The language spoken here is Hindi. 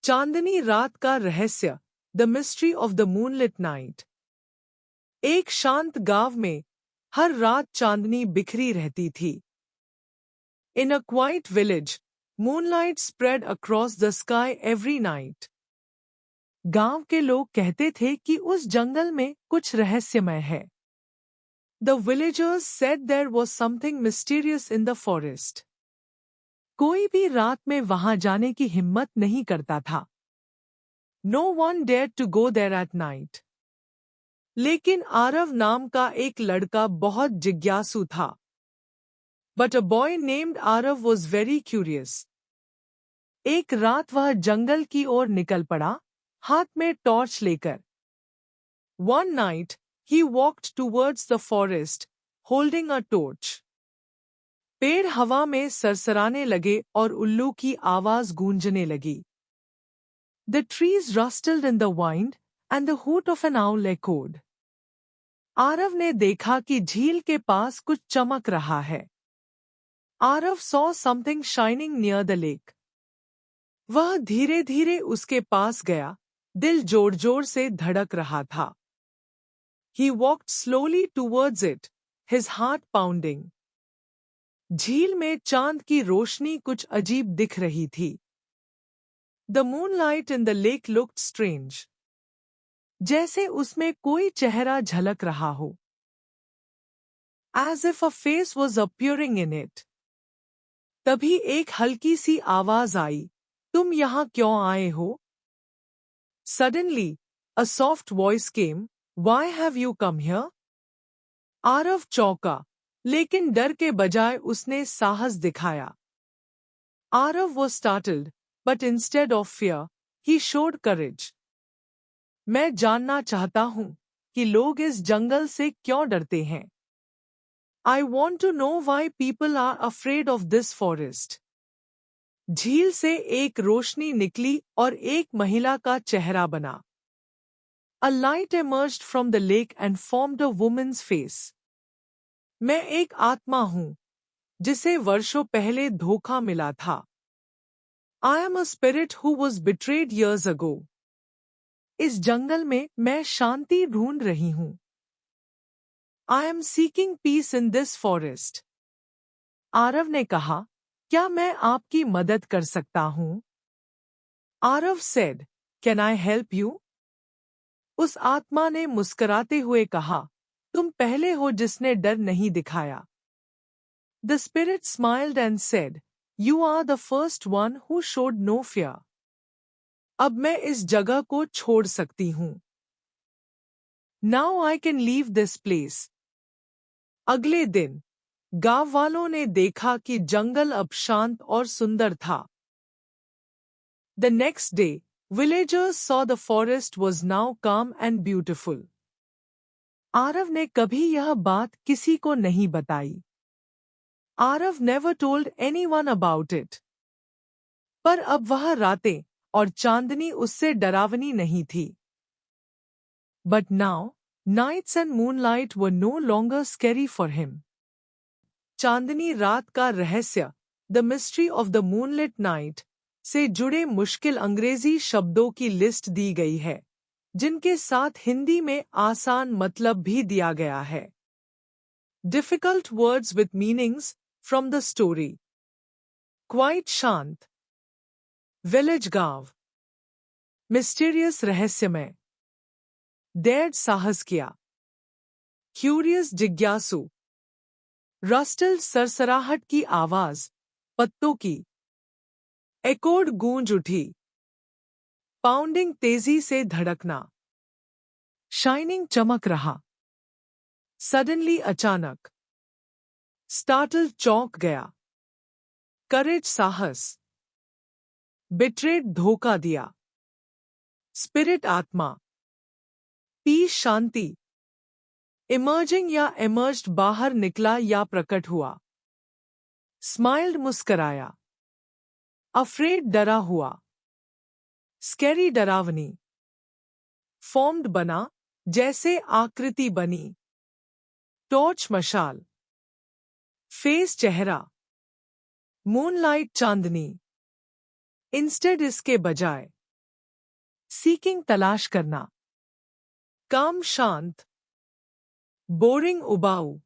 चांदनी रात का रहस्य, the mystery of the moonlit night. एक शांत गांव में हर रात चांदनी बिखरी रहती थी। In a quiet village, moonlight spread across the sky every night. गांव के लोग कहते थे कि उस जंगल में कुछ रहस्यमय है। The villagers said there was something mysterious in the forest. कोई भी रात में वहां जाने की हिम्मत नहीं करता था। No one dared to go there at night. लेकिन आरव नाम का एक लड़का बहुत जिज्ञासु था। But a boy named Arav was very curious. एक रात वह जंगल की ओर निकल पड़ा, हाथ में टॉर्च लेकर। One night, he walked towards the forest, holding a torch. पेड़ हवा में सरसराने लगे और उल्लू की आवाज गूंजने लगी। The trees rustled in the wind, and the hoot of an owl echoed. Aarav ने देखा कि झील के पास कुछ चमक रहा है। Aarav saw something shining near the lake. वह धीरे धीरे उसके पास गया, दिल जोर जोर से धड़क रहा था। He walked slowly towards it, his heart pounding. झील में चांद की रोशनी कुछ अजीब दिख रही थी। The moonlight in the lake looked strange. जैसे उसमें कोई चेहरा झलक रहा हो। As if a face was appearing in it. तभी एक हल्की सी आवाज आई, तुम यहाँ क्यों आए हो? Suddenly, a soft voice came, why have you come here? Aarav चौंका, लेकिन डर के बजाय उसने साहस दिखाया। Aarav was startled, but instead of fear, he showed courage. मैं जानना चाहता हूं कि लोग इस जंगल से क्यों डरते हैं। I want to know why people are afraid of this forest. झील से एक रोशनी निकली और एक महिला का चेहरा बना। A light emerged from the lake and formed a woman's face. मैं एक आत्मा हूं, जिसे वर्षों पहले धोखा मिला था। I am a spirit who was betrayed years ago. इस जंगल में मैं शांति ढूंढ रही हूं। I am seeking peace in this forest. Aarav ने कहा, क्या मैं आपकी मदद कर सकता हूं? Aarav said, Can I help you? उस आत्मा ने मुस्कुराते हुए कहा, तुम पहले हो जिसने डर नहीं दिखाया। The spirit smiled and said, You are the first one who showed no fear. अब मैं इस जगह को छोड़ सकती हूं। Now I can leave this place. अगले दिन गांव वालों ने देखा कि जंगल अब शांत और सुंदर था। The next day, villagers saw the forest was now calm and beautiful. Aarav ने कभी यह बात किसी को नहीं बताई। Aarav never told anyone about it. पर अब वह रातें और चांदनी उससे डरावनी नहीं थी। But now, nights and moonlight were no longer scary for him. चांदनी रात का रहस्य, The Mystery of the Moonlit Night, से जुड़े मुश्किल अंग्रेजी शब्दों की लिस्ट दी गई है, जिनके साथ हिंदी में आसान मतलब भी दिया गया है। Difficult words with meanings from the story. Quite शांत, Village गांव, Mysterious रहस्यमय, Dared साहस किया, Curious जिज्ञासु, Rustled सरसराहट की आवाज, पत्तों की, Echoed गूंज उठी, Pounding तेजी से धड़कना, Shining चमक रहा, Suddenly अचानक, Startled चौंक गया, Courage साहस, Betrayed धोखा दिया, Spirit आत्मा, Peace शांति, Emerging या emerged बाहर निकला या प्रकट हुआ, Smiled मुस्कराया, Afraid डरा हुआ, Scary डरावनी, Formed बना, जैसे आकृति बनी, Torch मशाल, Face चेहरा, Moonlight चांदनी, Instead इसके बजाय, सीकिंग तलाश करना। काम शांत। बोरिंग उबाऊ।